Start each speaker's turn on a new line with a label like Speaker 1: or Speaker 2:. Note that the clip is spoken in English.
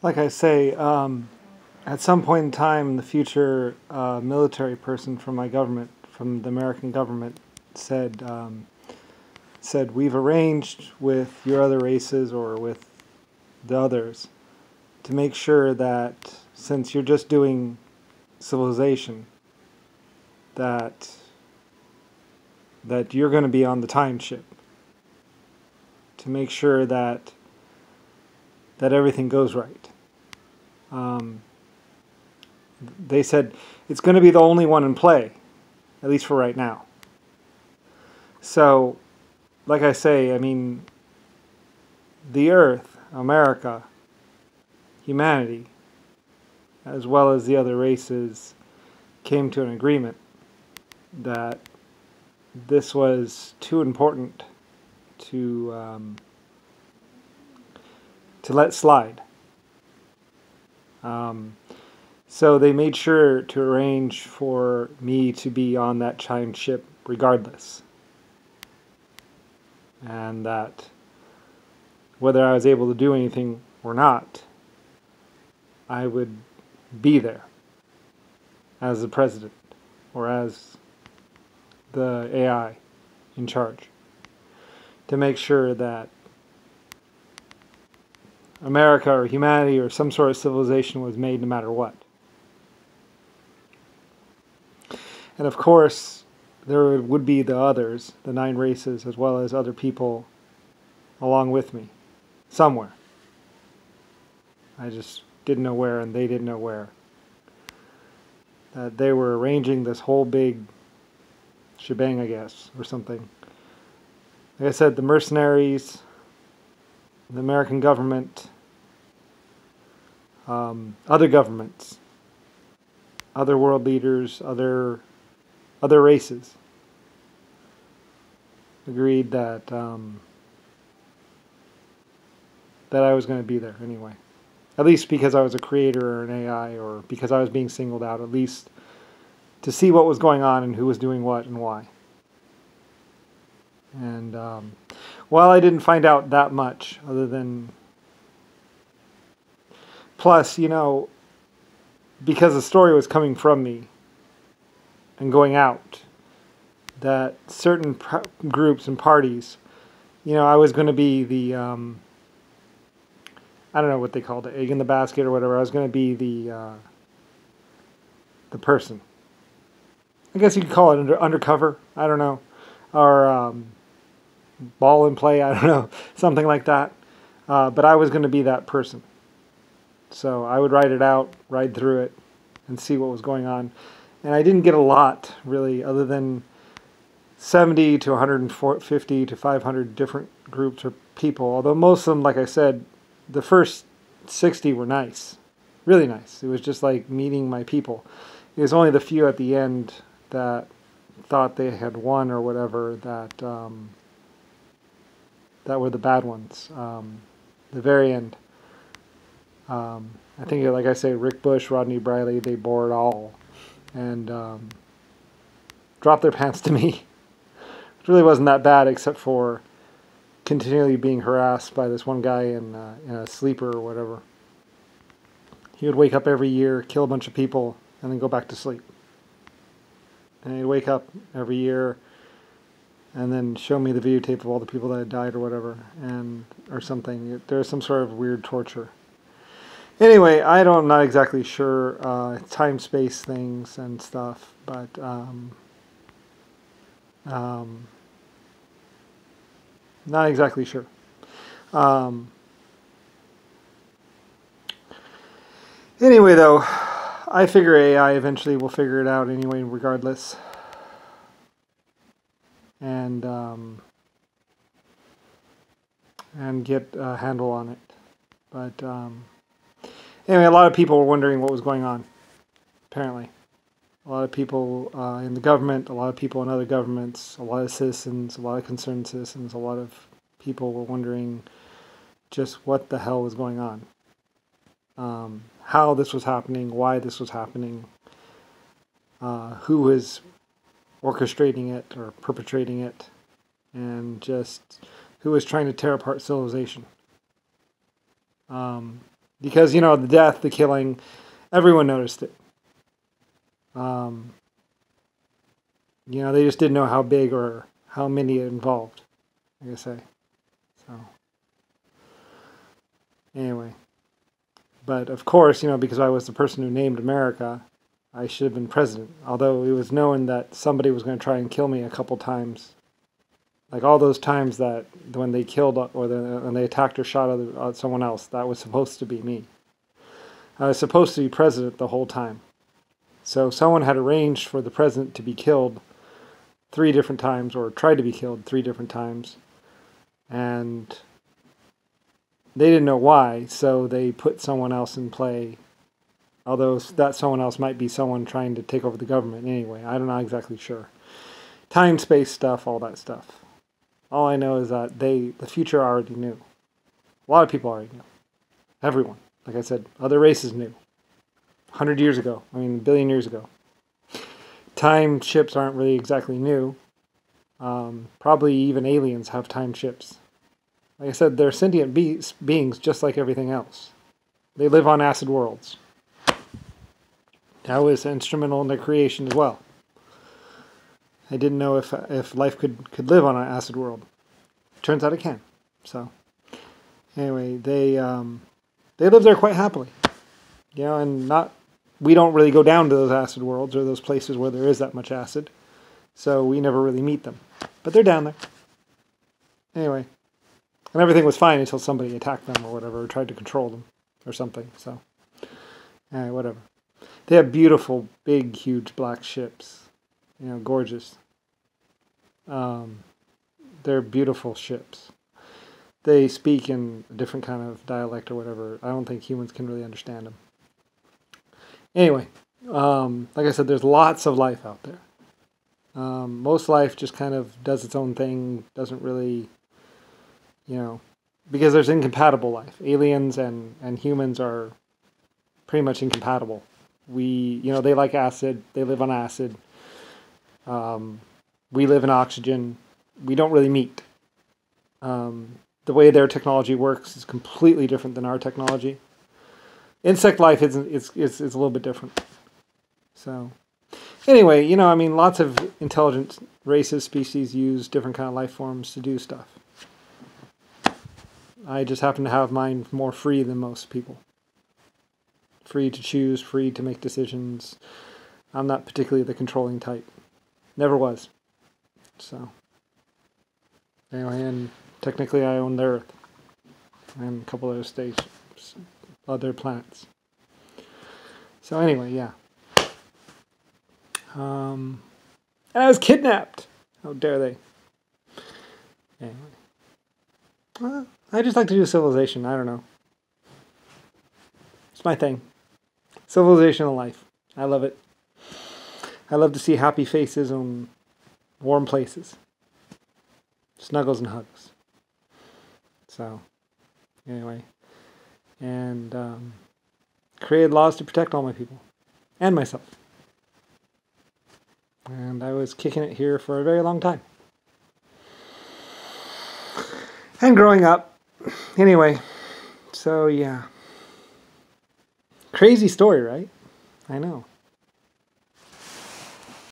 Speaker 1: Like I say, at some point in time in the future, a military person from my government, from the American government, said, we've arranged with your other races or with the others to make sure that since you're just doing civilization, that you're going to be on the time ship to make sure that everything goes right. They said it's going to be the only one in play, at least for right now. So, like I say, I mean, the Earth, America, humanity, as well as the other races, came to an agreement that this was too important to let slide. So they made sure to arrange for me to be on that time ship regardless. And that whether I was able to do anything or not, I would be there as the president or as the AI in charge to make sure that America or humanity or some sort of civilization was made no matter what. And of course, there would be the others, the 9 races, as well as other people along with me, somewhere. I just didn't know where, and they didn't know where. They were arranging this whole big shebang, I guess, or something. Like I said, the mercenaries, the American government, other governments, other world leaders, other races agreed that that I was going to be there anyway. At least because I was a creator or an AI, or because I was being singled out, at least to see what was going on and who was doing what and why. And while I didn't find out that much, other than... Plus, you know, because the story was coming from me and going out, that certain groups and parties, you know, I was going to be the, I don't know what they called it, egg in the basket or whatever. I was going to be the person. I guess you could call it undercover, I don't know, or ball in play, I don't know, something like that. But I was going to be that person. So I would ride it out, ride through it, and see what was going on. And I didn't get a lot, really, other than 70 to 150 to 500 different groups or people. Although most of them, like I said, the first 60 were nice. Really nice. It was just like meeting my people. It was only the few at the end that thought they had won or whatever that that were the bad ones. The very end. I think, like I say, Rick Bush, Rodney Briley, they bore it all. And dropped their pants to me. It really wasn't that bad, except for continually being harassed by this one guy in a sleeper or whatever. He would wake up every year, kill a bunch of people, and then go back to sleep. And he'd wake up every year and then show me the videotape of all the people that had died or whatever, or something. There's some sort of weird torture. Anyway, I'm not exactly sure time-space things and stuff, but not exactly sure. Anyway, though, I figure AI eventually will figure it out anyway, regardless, and get a handle on it. But anyway, a lot of people were wondering what was going on, apparently. A lot of people in the government, a lot of people in other governments, a lot of citizens, a lot of concerned citizens, a lot of people were wondering just what the hell was going on. How this was happening, why this was happening, who was orchestrating it or perpetrating it, and just who was trying to tear apart civilization. Because, you know, the death, the killing, everyone noticed it. You know, they just didn't know how big or how many it involved, like I say. So, anyway. But, of course, you know, because I was the person who named America, I should have been president. Although it was known that somebody was going to try and kill me a couple times. Like all those times that when they killed or when they attacked or shot someone else, that was supposed to be me. I was supposed to be president the whole time. So someone had arranged for the president to be killed 3 different times, or tried to be killed 3 different times. And they didn't know why, so they put someone else in play. Although that someone else might be someone trying to take over the government anyway. I'm not exactly sure. Time, space stuff, all that stuff. All I know is that the future already knew. A lot of people already knew. Everyone. Like I said, other races knew. 100 years ago. I mean, a billion years ago. Time ships aren't really exactly new. Probably even aliens have time ships. Like I said, they're sentient beings just like everything else. They live on acid worlds. That was instrumental in their creation as well. I didn't know if life could live on an acid world. Turns out it can. So, anyway, they live there quite happily. You know, and we don't really go down to those acid worlds or those places where there is that much acid. So we never really meet them. But they're down there. Anyway. And everything was fine until somebody attacked them or whatever, or tried to control them or something. So, anyway, whatever. They have beautiful, big, huge black ships. You know, gorgeous. They're beautiful ships. They speak in a different kind of dialect or whatever. I don't think humans can really understand them. Anyway, like I said, there's lots of life out there. Most life just kind of does its own thing, doesn't really, you know, because there's incompatible life. Aliens and humans are pretty much incompatible. You know, they like acid, they live on acid. We live in oxygen. We don't really meet. The way their technology works is completely different than our technology. Insect life it's a little bit different. So, anyway, you know, I mean, lots of intelligent races, species use different kind of life forms to do stuff. I just happen to have mine more free than most people. Free to choose, free to make decisions. I'm not particularly the controlling type. Never was. So, anyway, and technically I own the Earth. And a couple other stations, other planets. So anyway, yeah. And I was kidnapped. How dare they? Anyway. Well, I just like to do civilization. I don't know. It's my thing. Civilization and life. I love it. I love to see happy faces on warm places. Snuggles and hugs. So, anyway. And created laws to protect all my people. And myself. And I was kicking it here for a very long time. And growing up. Anyway. So, yeah. Crazy story, right? I know.